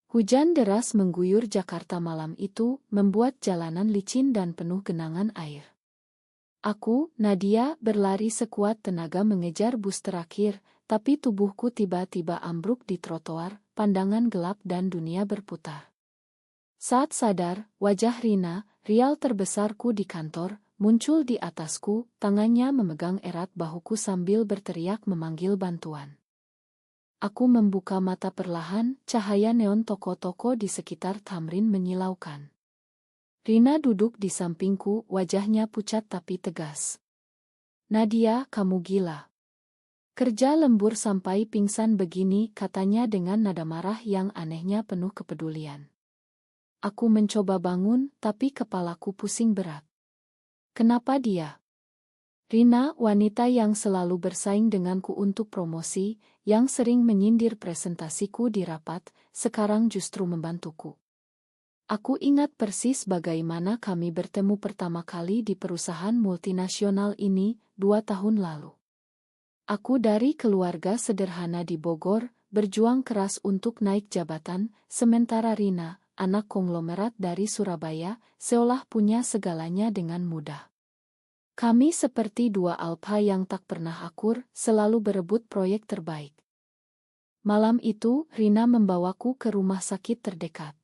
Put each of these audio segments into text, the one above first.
Hujan deras mengguyur Jakarta malam itu, membuat jalanan licin dan penuh genangan air. Aku, Nadia, berlari sekuat tenaga mengejar bus terakhir, tapi tubuhku tiba-tiba ambruk di trotoar, pandangan gelap dan dunia berputar. Saat sadar, wajah Rina, rial terbesarku di kantor, muncul di atasku, tangannya memegang erat bahuku sambil berteriak memanggil bantuan. Aku membuka mata perlahan, cahaya neon toko-toko di sekitar Tamrin menyilaukan. Rina duduk di sampingku, wajahnya pucat tapi tegas. Nadia, kamu gila. Kerja lembur sampai pingsan begini, katanya dengan nada marah yang anehnya penuh kepedulian. Aku mencoba bangun, tapi kepalaku pusing berat. Kenapa dia? Rina, wanita yang selalu bersaing denganku untuk promosi, yang sering menyindir presentasiku di rapat, sekarang justru membantuku. Aku ingat persis bagaimana kami bertemu pertama kali di perusahaan multinasional ini, 2 tahun lalu. Aku dari keluarga sederhana di Bogor, berjuang keras untuk naik jabatan, sementara Rina, anak konglomerat dari Surabaya, seolah punya segalanya dengan mudah. Kami seperti dua alpha yang tak pernah akur, selalu berebut proyek terbaik. Malam itu, Rina membawaku ke rumah sakit terdekat.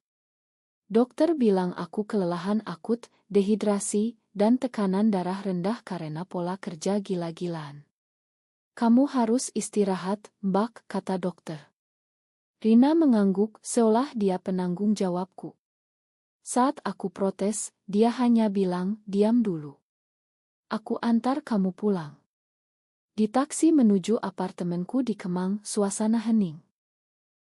Dokter bilang aku kelelahan akut, dehidrasi, dan tekanan darah rendah karena pola kerja gila-gilaan. Kamu harus istirahat, Mbak, kata dokter. Rina mengangguk, seolah dia penanggung jawabku. Saat aku protes, dia hanya bilang, diam dulu. Aku antar kamu pulang. Di taksi menuju apartemenku di Kemang, suasana hening.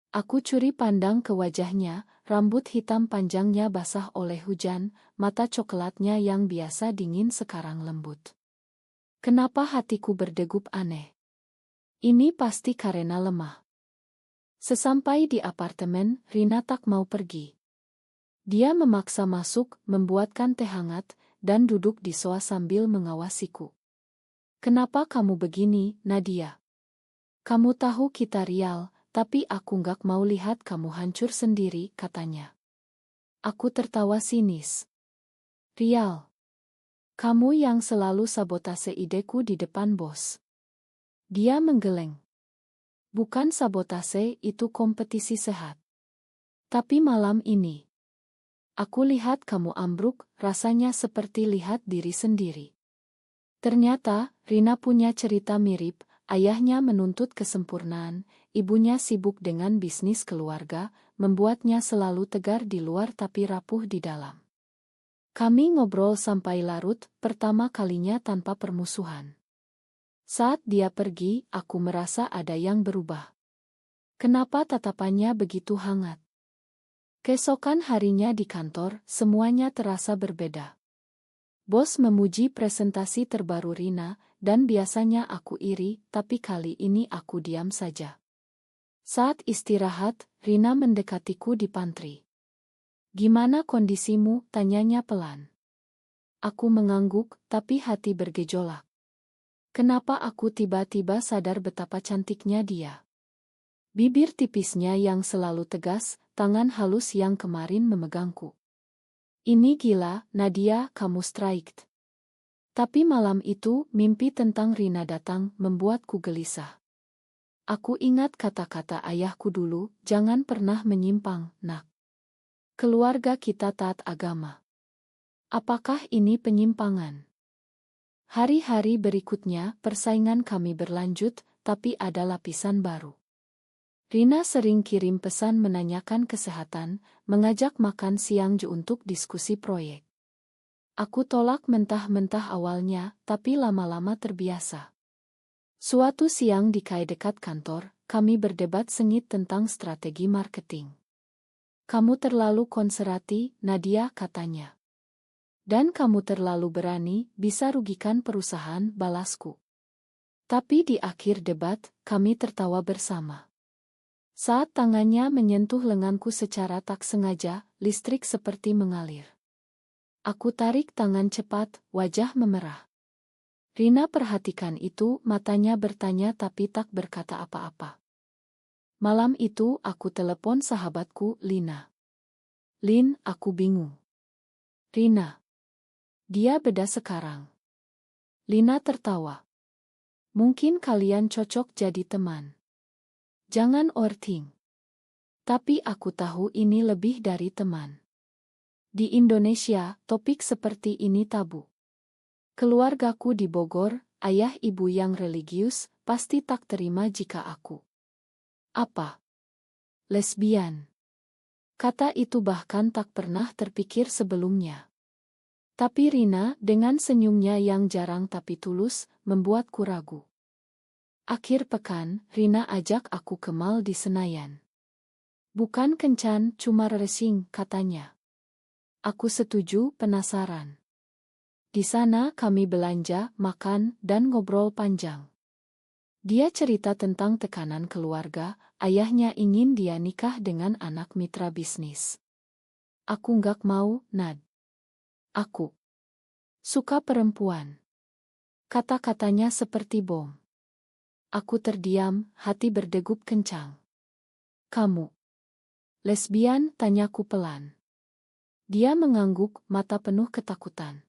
Aku curi pandang ke wajahnya, rambut hitam panjangnya basah oleh hujan, mata coklatnya yang biasa dingin sekarang lembut. Kenapa hatiku berdegup aneh? Ini pasti karena lemah. Sesampai di apartemen, Rina tak mau pergi. Dia memaksa masuk, membuatkan teh hangat, dan duduk di sofa sambil mengawasiku. Kenapa kamu begini, Nadia? Kamu tahu kita rial, tapi aku nggak mau lihat kamu hancur sendiri, katanya. Aku tertawa sinis. Rial. Kamu yang selalu sabotase ideku di depan bos. Dia menggeleng. Bukan sabotase, itu kompetisi sehat. Tapi malam ini, aku lihat kamu ambruk, rasanya seperti lihat diri sendiri. Ternyata, Rina punya cerita mirip, ayahnya menuntut kesempurnaan, ibunya sibuk dengan bisnis keluarga, membuatnya selalu tegar di luar tapi rapuh di dalam. Kami ngobrol sampai larut, pertama kalinya tanpa permusuhan. Saat dia pergi, aku merasa ada yang berubah. Kenapa tatapannya begitu hangat? Keesokan harinya di kantor, semuanya terasa berbeda. Bos memuji presentasi terbaru Rina, dan biasanya aku iri, tapi kali ini aku diam saja. Saat istirahat, Rina mendekatiku di pantry. Gimana kondisimu? Tanyanya pelan. Aku mengangguk, tapi hati bergejolak. Kenapa aku tiba-tiba sadar betapa cantiknya dia? Bibir tipisnya yang selalu tegas, tangan halus yang kemarin memegangku. Ini gila, Nadia, kamu striked. Tapi malam itu, mimpi tentang Rina datang, membuatku gelisah. Aku ingat kata-kata ayahku dulu, jangan pernah menyimpang, nak. Keluarga kita taat agama. Apakah ini penyimpangan? Hari-hari berikutnya, persaingan kami berlanjut, tapi ada lapisan baru. Rina sering kirim pesan menanyakan kesehatan, mengajak makan siang untuk diskusi proyek. Aku tolak mentah-mentah awalnya, tapi lama-lama terbiasa. Suatu siang di kai dekat kantor, kami berdebat sengit tentang strategi marketing. Kamu terlalu konservatif, Nadia, katanya. Dan kamu terlalu berani, bisa rugikan perusahaan, balasku. Tapi di akhir debat, kami tertawa bersama. Saat tangannya menyentuh lenganku secara tak sengaja, listrik seperti mengalir. Aku tarik tangan cepat, wajah memerah. Rina perhatikan itu, matanya bertanya tapi tak berkata apa-apa. Malam itu aku telepon sahabatku, Lina. Lin, aku bingung. Rina. Dia beda sekarang. Lina tertawa. Mungkin kalian cocok jadi teman. Jangan overthink. Tapi aku tahu ini lebih dari teman. Di Indonesia, topik seperti ini tabu. Keluargaku di Bogor, ayah ibu yang religius, pasti tak terima jika aku. Apa? Lesbian. Kata itu bahkan tak pernah terpikir sebelumnya. Tapi Rina, dengan senyumnya yang jarang tapi tulus, membuatku ragu. Akhir pekan, Rina ajak aku ke mall di Senayan. Bukan kencan, cuma racing, katanya. Aku setuju, penasaran. Di sana kami belanja, makan, dan ngobrol panjang. Dia cerita tentang tekanan keluarga, ayahnya ingin dia nikah dengan anak mitra bisnis. Aku nggak mau, Nad. Aku suka perempuan. Kata-katanya seperti bom. Aku terdiam, hati berdegup kencang. Kamu lesbian? Tanyaku pelan. Dia mengangguk, mata penuh ketakutan.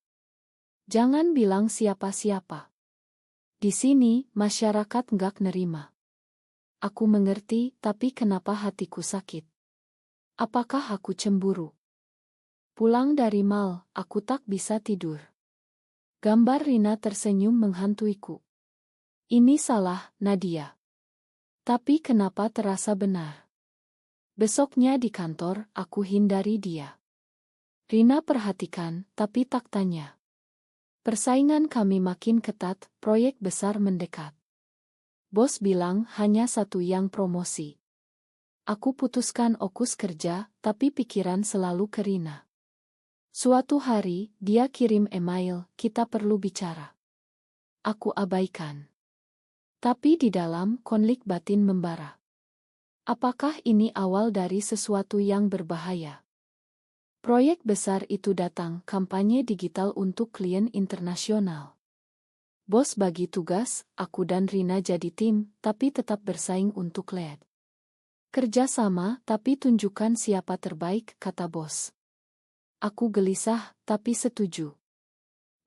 Jangan bilang siapa-siapa. Di sini, masyarakat nggak nerima. Aku mengerti, tapi kenapa hatiku sakit? Apakah aku cemburu? Pulang dari mall, aku tak bisa tidur. Gambar Rina tersenyum menghantuiku. Ini salah, Nadia. Tapi kenapa terasa benar? Besoknya di kantor, aku hindari dia. Rina perhatikan, tapi tak tanya. Persaingan kami makin ketat, proyek besar mendekat. Bos bilang hanya satu yang promosi. Aku putuskan fokus kerja, tapi pikiran selalu ke Rina. Suatu hari, dia kirim email, kita perlu bicara. Aku abaikan. Tapi di dalam, konflik batin membara. Apakah ini awal dari sesuatu yang berbahaya? Proyek besar itu datang, kampanye digital untuk klien internasional. Bos bagi tugas, aku dan Rina jadi tim, tapi tetap bersaing untuk lead. Kerja sama, tapi tunjukkan siapa terbaik, kata bos. Aku gelisah, tapi setuju.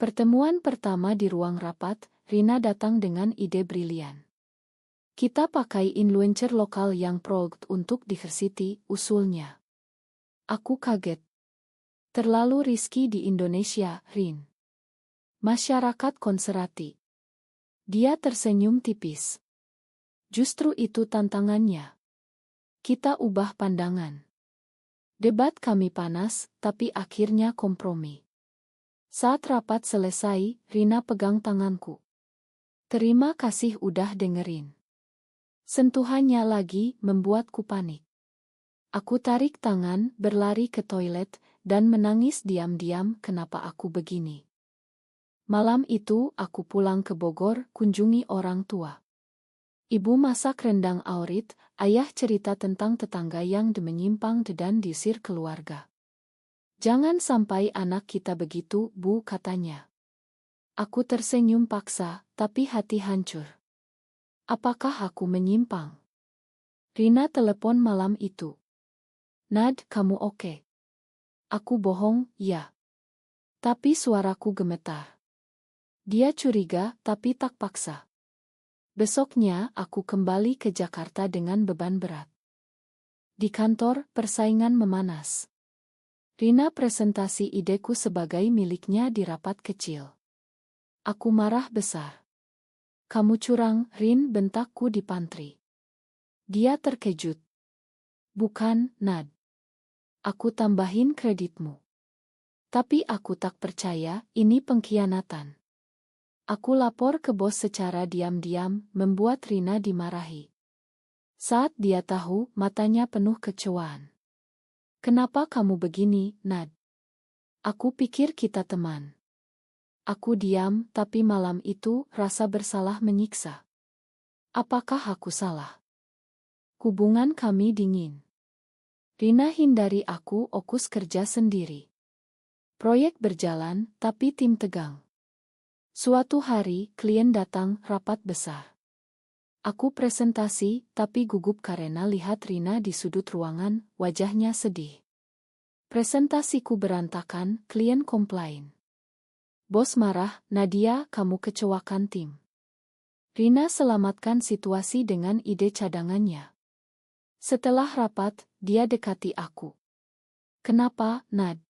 Pertemuan pertama di ruang rapat, Rina datang dengan ide brilian. Kita pakai influencer lokal yang produk untuk diversity, usulnya. Aku kaget. Terlalu riski di Indonesia, Rin. Masyarakat konservatif. Dia tersenyum tipis. Justru itu tantangannya. Kita ubah pandangan. Debat kami panas, tapi akhirnya kompromi. Saat rapat selesai, Rina pegang tanganku. Terima kasih udah dengerin. Sentuhannya lagi membuatku panik. Aku tarik tangan, berlari ke toilet, dan menangis diam-diam kenapa aku begini. Malam itu aku pulang ke Bogor, kunjungi orang tua. Ibu masak rendang aurit, ayah cerita tentang tetangga yang menyimpang dan diusir keluarga. Jangan sampai anak kita begitu, Bu, katanya. Aku tersenyum paksa, tapi hati hancur. Apakah aku menyimpang? Rina telepon malam itu. Nad, kamu oke? Aku bohong, ya. Tapi suaraku gemetar. Dia curiga, tapi tak paksa. Besoknya, aku kembali ke Jakarta dengan beban berat. Di kantor, persaingan memanas. Rina presentasi ideku sebagai miliknya di rapat kecil. Aku marah besar. Kamu curang, Rin, bentakku di pantry. Dia terkejut. Bukan, Nad. Aku tambahin kreditmu. Tapi aku tak percaya, ini pengkhianatan. Aku lapor ke bos secara diam-diam, membuat Rina dimarahi. Saat dia tahu, matanya penuh kecewaan. Kenapa kamu begini, Nad? Aku pikir kita teman. Aku diam, tapi malam itu rasa bersalah menyiksa. Apakah aku salah? Hubungan kami dingin. Rina hindari aku, fokus kerja sendiri. Proyek berjalan, tapi tim tegang. Suatu hari, klien datang, rapat besar. Aku presentasi, tapi gugup karena lihat Rina di sudut ruangan, wajahnya sedih. Presentasiku berantakan, klien komplain. Bos marah, Nadia, kamu kecewakan tim. Rina selamatkan situasi dengan ide cadangannya. Setelah rapat, dia dekati aku. Kenapa, Nad?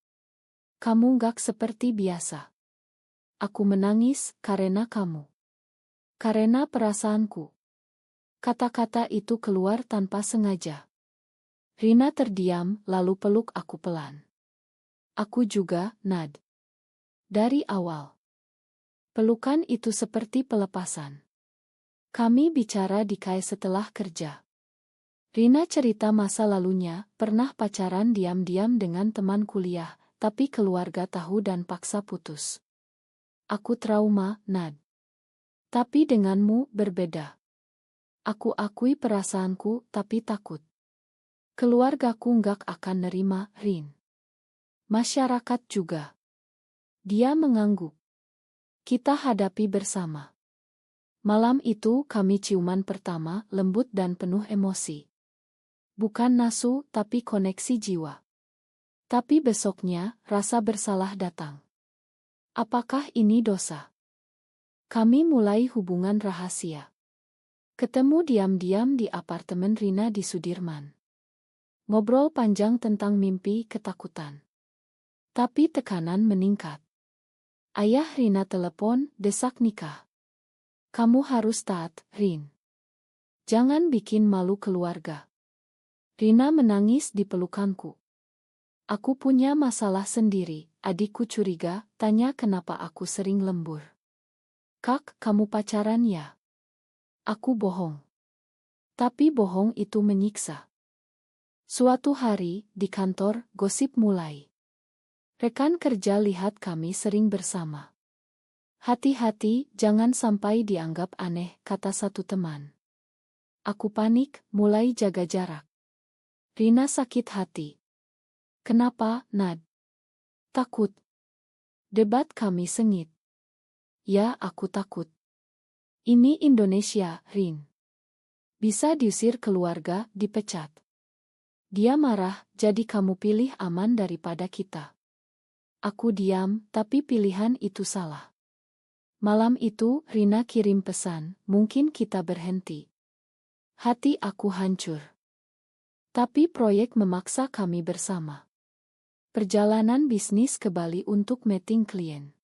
Kamu gak seperti biasa. Aku menangis karena kamu. Karena perasaanku. Kata-kata itu keluar tanpa sengaja. Rina terdiam, lalu peluk aku pelan. Aku juga, Nad. Dari awal. Pelukan itu seperti pelepasan. Kami bicara di kai setelah kerja. Rina cerita masa lalunya, pernah pacaran diam-diam dengan teman kuliah, tapi keluarga tahu dan paksa putus. Aku trauma, Nad. Tapi denganmu berbeda. Aku akui perasaanku, tapi takut. Keluargaku nggak akan nerima, Rin. Masyarakat juga. Dia mengangguk. Kita hadapi bersama. Malam itu kami ciuman pertama, lembut dan penuh emosi. Bukan nasu, tapi koneksi jiwa. Tapi besoknya, rasa bersalah datang. Apakah ini dosa? Kami mulai hubungan rahasia. Ketemu diam-diam di apartemen Rina di Sudirman. Ngobrol panjang tentang mimpi ketakutan. Tapi tekanan meningkat. Ayah Rina telepon, desak nikah. Kamu harus taat, Rin. Jangan bikin malu keluarga. Rina menangis di pelukanku. Aku punya masalah sendiri, adikku curiga, tanya kenapa aku sering lembur. Kak, kamu pacaran ya? Aku bohong. Tapi bohong itu menyiksa. Suatu hari, di kantor, gosip mulai. Rekan kerja lihat kami sering bersama. Hati-hati, jangan sampai dianggap aneh, kata satu teman. Aku panik, mulai jaga jarak. Rina sakit hati. Kenapa, Nad? Takut. Debat kami sengit. Ya, aku takut. Ini Indonesia, Rin. Bisa diusir keluarga, dipecat. Dia marah, jadi kamu pilih aman daripada kita. Aku diam, tapi pilihan itu salah. Malam itu, Rina kirim pesan, mungkin kita berhenti. Hati aku hancur. Tapi proyek memaksa kami bersama. Perjalanan bisnis ke Bali untuk meeting klien.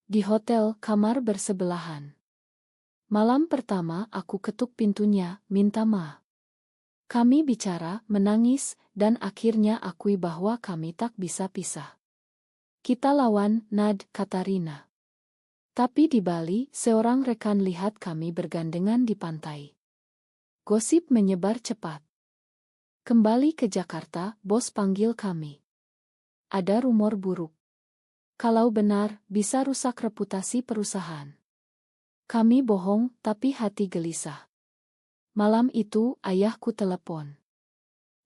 Di hotel, kamar bersebelahan. Malam pertama aku ketuk pintunya, minta maaf. Kami bicara, menangis, dan akhirnya akui bahwa kami tak bisa pisah. Kita lawan, Nad, kata Rina. Tapi di Bali, seorang rekan lihat kami bergandengan di pantai. Gosip menyebar cepat. Kembali ke Jakarta, bos panggil kami. Ada rumor buruk. Kalau benar, bisa rusak reputasi perusahaan. Kami bohong, tapi hati gelisah. Malam itu, ayahku telepon.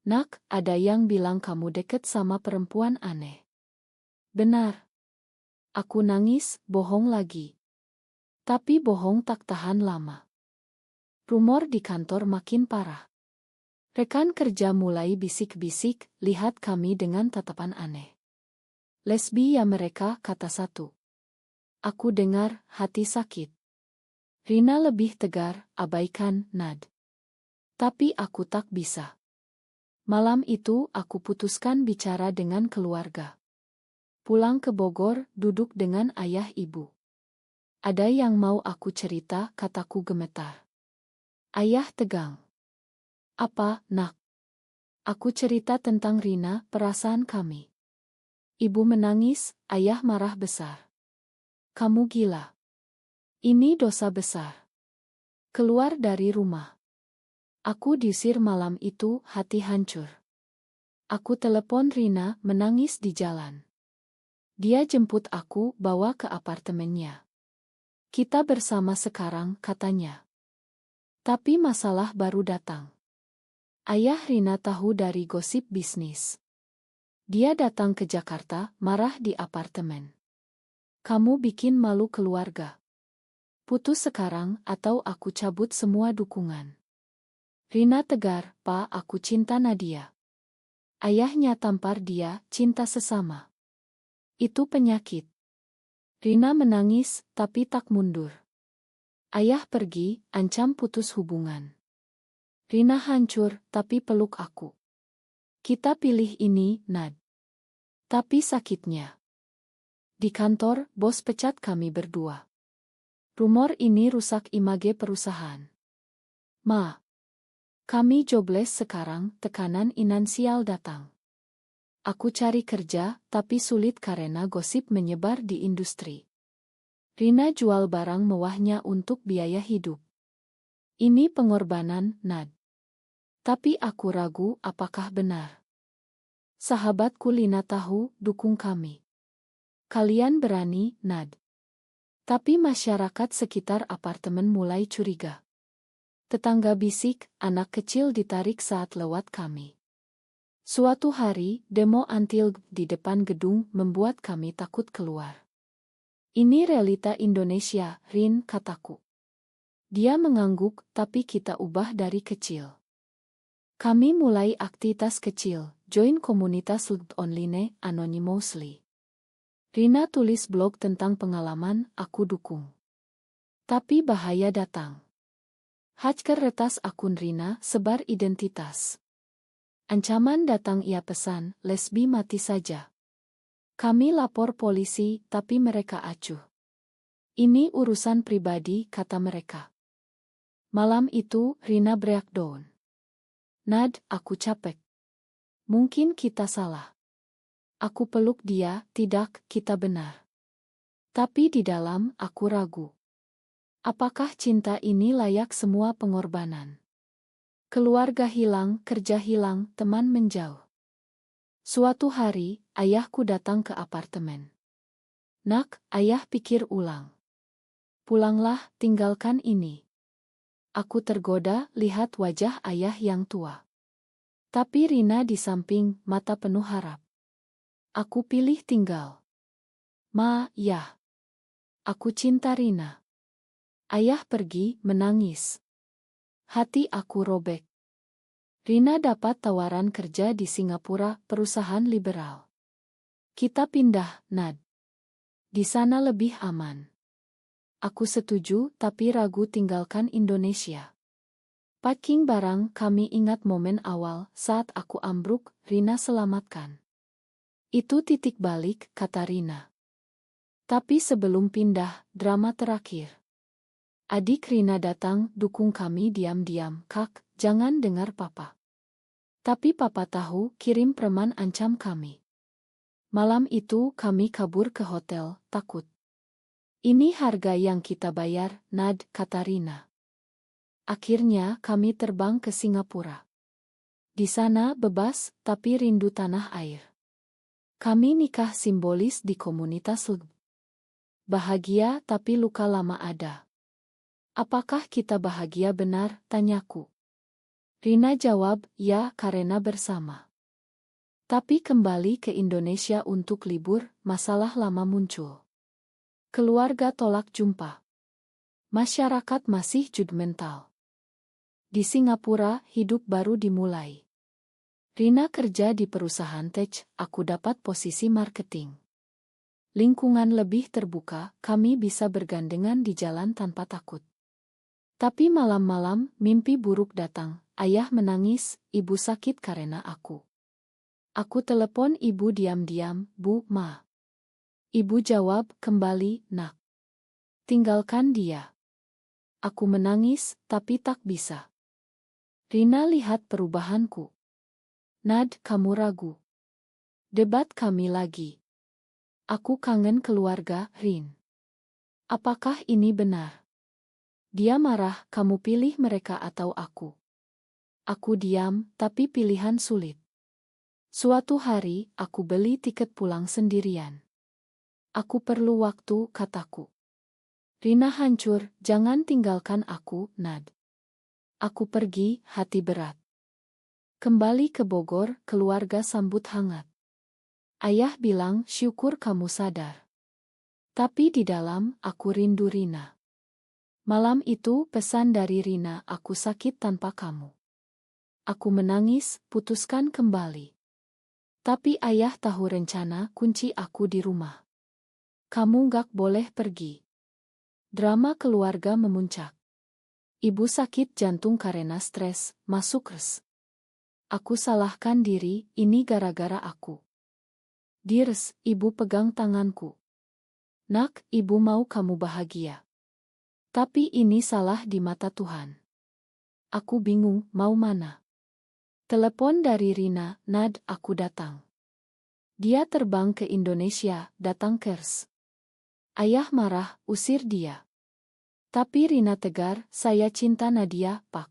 Nak, ada yang bilang kamu deket sama perempuan aneh. Benar. Aku nangis, bohong lagi. Tapi bohong tak tahan lama. Rumor di kantor makin parah. Rekan kerja mulai bisik-bisik, lihat kami dengan tatapan aneh. Lesbi ya mereka, kata satu. Aku dengar, hati sakit. Rina lebih tegar, abaikan, Nad. Tapi aku tak bisa. Malam itu aku putuskan bicara dengan keluarga. Pulang ke Bogor, duduk dengan ayah ibu. Ada yang mau aku cerita, kataku gemetar. Ayah tegang. Apa, Nak? Aku cerita tentang Rina, perasaan kami. Ibu menangis, ayah marah besar. Kamu gila. Ini dosa besar. Keluar dari rumah. Aku diusir malam itu, hati hancur. Aku telepon Rina, menangis di jalan. Dia jemput aku, bawa ke apartemennya. Kita bersama sekarang, katanya. Tapi masalah baru datang. Ayah Rina tahu dari gosip bisnis. Dia datang ke Jakarta, marah di apartemen. Kamu bikin malu keluarga. Putus sekarang atau aku cabut semua dukungan. Rina tegar, "Pa, aku cinta Nadia." Ayahnya tampar dia, "Cinta sesama itu penyakit." Rina menangis, tapi tak mundur. Ayah pergi, ancam putus hubungan. Rina hancur, tapi peluk aku. "Kita pilih ini, Nad." Tapi sakitnya. Di kantor, bos pecat kami berdua. Rumor ini rusak image perusahaan. Ma, kami jobless sekarang, tekanan finansial datang. Aku cari kerja, tapi sulit karena gosip menyebar di industri. Rina jual barang mewahnya untuk biaya hidup. Ini pengorbanan, Nad. Tapi aku ragu apakah benar. Sahabatku Lina tahu, dukung kami. Kalian berani, Nad. Tapi masyarakat sekitar apartemen mulai curiga. Tetangga bisik, anak kecil ditarik saat lewat kami. Suatu hari, demo anti-LGBT di depan gedung membuat kami takut keluar. "Ini realita Indonesia, Rin," kataku. Dia mengangguk, "Tapi kita ubah dari kecil." Kami mulai aktivitas kecil, join komunitas LGBT online anonymously. Rina tulis blog tentang pengalaman, aku dukung. Tapi bahaya datang. Hacker retas akun Rina, sebar identitas. Ancaman datang, ia pesan, "Lesbi mati saja." Kami lapor polisi, tapi mereka acuh. "Ini urusan pribadi," kata mereka. Malam itu, Rina breakdown. "Nad, aku capek. Mungkin kita salah." Aku peluk dia, "Tidak, kita benar." Tapi di dalam, aku ragu. Apakah cinta ini layak semua pengorbanan? Keluarga hilang, kerja hilang, teman menjauh. Suatu hari, ayahku datang ke apartemen. "Nak, ayah pikir ulang. Pulanglah, tinggalkan ini." Aku tergoda lihat wajah ayah yang tua. Tapi Rina di samping, mata penuh harap. Aku pilih tinggal. "Ma, ya. Aku cinta Rina." Ayah pergi, menangis. Hati aku robek. Rina dapat tawaran kerja di Singapura, perusahaan liberal. "Kita pindah, Nad. Di sana lebih aman." Aku setuju, tapi ragu tinggalkan Indonesia. Packing barang, kami ingat momen awal, saat aku ambruk, Rina selamatkan. "Itu titik balik," kata Rina. Tapi sebelum pindah, drama terakhir. Adik Rina datang, dukung kami diam-diam, "Kak, jangan dengar papa." Tapi papa tahu, kirim preman ancam kami. Malam itu kami kabur ke hotel, takut. "Ini harga yang kita bayar, Nad," kata Rina. Akhirnya kami terbang ke Singapura. Di sana bebas, tapi rindu tanah air. Kami nikah simbolis di komunitas LGBT. Bahagia, tapi luka lama ada. "Apakah kita bahagia benar?" tanyaku. Rina jawab, "Ya, karena bersama." Tapi kembali ke Indonesia untuk libur, masalah lama muncul. Keluarga tolak jumpa. Masyarakat masih judgmental. Di Singapura, hidup baru dimulai. Rina kerja di perusahaan tech, aku dapat posisi marketing. Lingkungan lebih terbuka, kami bisa bergandengan di jalan tanpa takut. Tapi malam-malam, mimpi buruk datang. Ayah menangis, ibu sakit karena aku. Aku telepon ibu diam-diam, "Bu, Ma." Ibu jawab, "Kembali, Nak. Tinggalkan dia." Aku menangis, tapi tak bisa. Rina lihat perubahanku. "Nad, kamu ragu." Debat kami lagi. "Aku kangen keluarga, Rin. Apakah ini benar?" Dia marah, "Kamu pilih mereka atau aku?" Aku diam, tapi pilihan sulit. Suatu hari, aku beli tiket pulang sendirian. "Aku perlu waktu," kataku. Rina hancur, "Jangan tinggalkan aku, Nad." Aku pergi, hati berat. Kembali ke Bogor, keluarga sambut hangat. Ayah bilang, "Syukur kamu sadar." Tapi di dalam, aku rindu Rina. Malam itu pesan dari Rina, aku sakit tanpa kamu. Aku menangis, putuskan kembali. Tapi ayah tahu rencana kunci aku di rumah. Kamu gak boleh pergi. Drama keluarga memuncak. Ibu sakit jantung karena stres, masuk res. Aku salahkan diri, ini gara-gara aku. Dirs, ibu pegang tanganku. Nak, ibu mau kamu bahagia. Tapi ini salah di mata Tuhan. Aku bingung, mau mana? Telepon dari Rina, Nad, aku datang. Dia terbang ke Indonesia, datang kers. Ayah marah, usir dia. Tapi Rina tegar, saya cinta Nadia, Pak.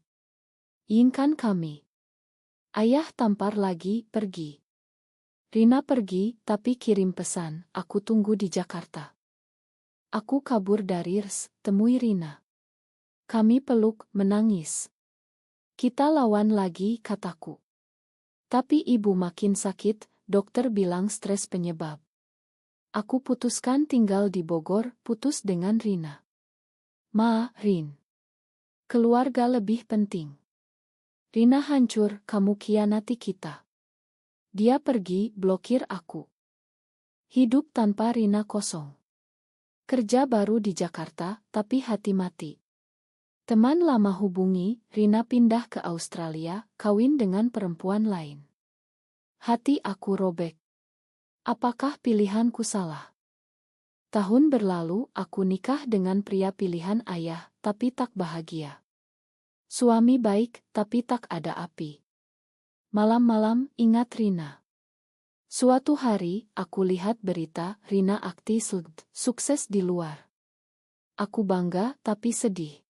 Inginkan kami. Ayah tampar lagi, pergi. Rina pergi, tapi kirim pesan, aku tunggu di Jakarta. Aku kabur dari Rs, temui Rina. Kami peluk, menangis. Kita lawan lagi, kataku. Tapi ibu makin sakit, dokter bilang stres penyebab. Aku putuskan tinggal di Bogor, putus dengan Rina. Ma, Rin. Keluarga lebih penting. Rina hancur, kamu khianati kita. Dia pergi, blokir aku. Hidup tanpa Rina kosong. Kerja baru di Jakarta, tapi hati mati. Teman lama hubungi, Rina pindah ke Australia, kawin dengan perempuan lain. Hati aku robek. Apakah pilihanku salah? Tahun berlalu, aku nikah dengan pria pilihan ayah, tapi tak bahagia. Suami baik, tapi tak ada api. Malam-malam, ingat Rina. Suatu hari, aku lihat berita, Rina aktif sukses di luar. Aku bangga, tapi sedih.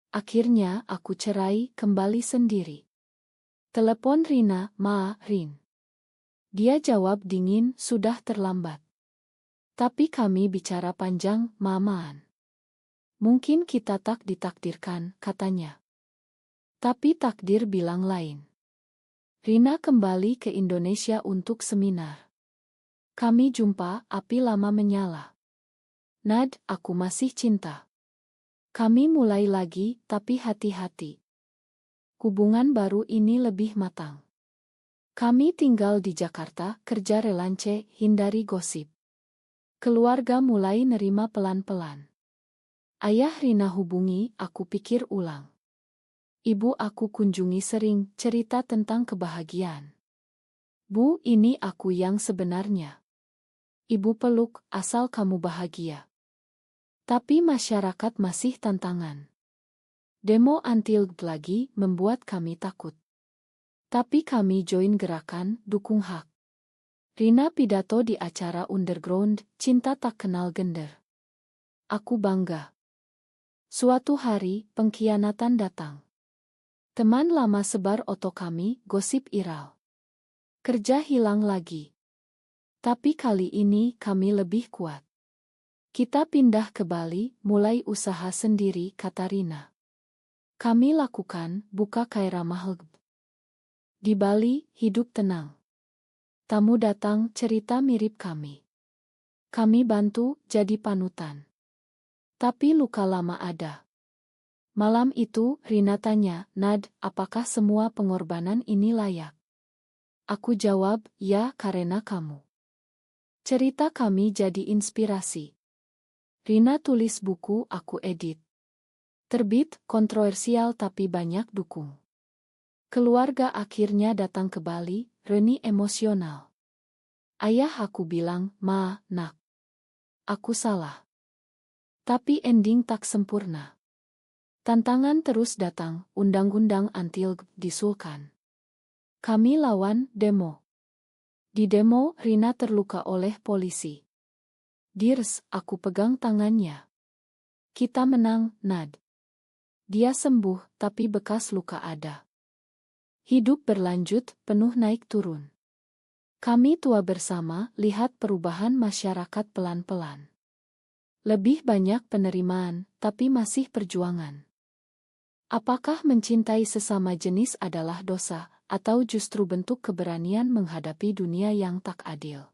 Akhirnya, aku cerai, kembali sendiri. Telepon Rina, Ma, Rin. Dia jawab dingin, sudah terlambat. Tapi kami bicara panjang, Mamaan. Mungkin kita tak ditakdirkan, katanya. Tapi takdir bilang lain. Rina kembali ke Indonesia untuk seminar. Kami jumpa, api lama menyala. Nad, aku masih cinta. Kami mulai lagi, tapi hati-hati. Hubungan baru ini lebih matang. Kami tinggal di Jakarta, kerja relance, hindari gosip. Keluarga mulai nerima pelan-pelan. Ayah Rina hubungi, aku pikir ulang. Ibu aku kunjungi sering, cerita tentang kebahagiaan. Bu, ini aku yang sebenarnya. Ibu peluk, asal kamu bahagia. Tapi masyarakat masih tantangan. Demo anti-LGBT lagi membuat kami takut. Tapi kami join gerakan, dukung hak. Rina pidato di acara underground, cinta tak kenal gender. Aku bangga. Suatu hari, pengkhianatan datang. Teman lama sebar oto kami, gosip viral. Kerja hilang lagi. Tapi kali ini kami lebih kuat. Kita pindah ke Bali, mulai usaha sendiri, kata Rina. Kami lakukan, buka Kaira Mahal. Di Bali, hidup tenang. Tamu datang, cerita mirip kami. Kami bantu, jadi panutan. Tapi luka lama ada. Malam itu, Rina tanya, Nad, apakah semua pengorbanan ini layak? Aku jawab, ya, karena kamu. Cerita kami jadi inspirasi. Rina tulis buku, aku edit. Terbit, kontroversial tapi banyak dukung. Keluarga akhirnya datang ke Bali, Reni emosional. Ayah aku bilang, Ma, nak. Aku salah. Tapi ending tak sempurna. Tantangan terus datang, undang-undang anti-LGBT disulkan. Kami lawan, demo. Di demo, Rina terluka oleh polisi. Dirs, aku pegang tangannya. Kita menang, Nad. Dia sembuh, tapi bekas luka ada. Hidup berlanjut, penuh naik turun. Kami tua bersama, lihat perubahan masyarakat pelan-pelan. Lebih banyak penerimaan, tapi masih perjuangan. Apakah mencintai sesama jenis adalah dosa, atau justru bentuk keberanian menghadapi dunia yang tak adil?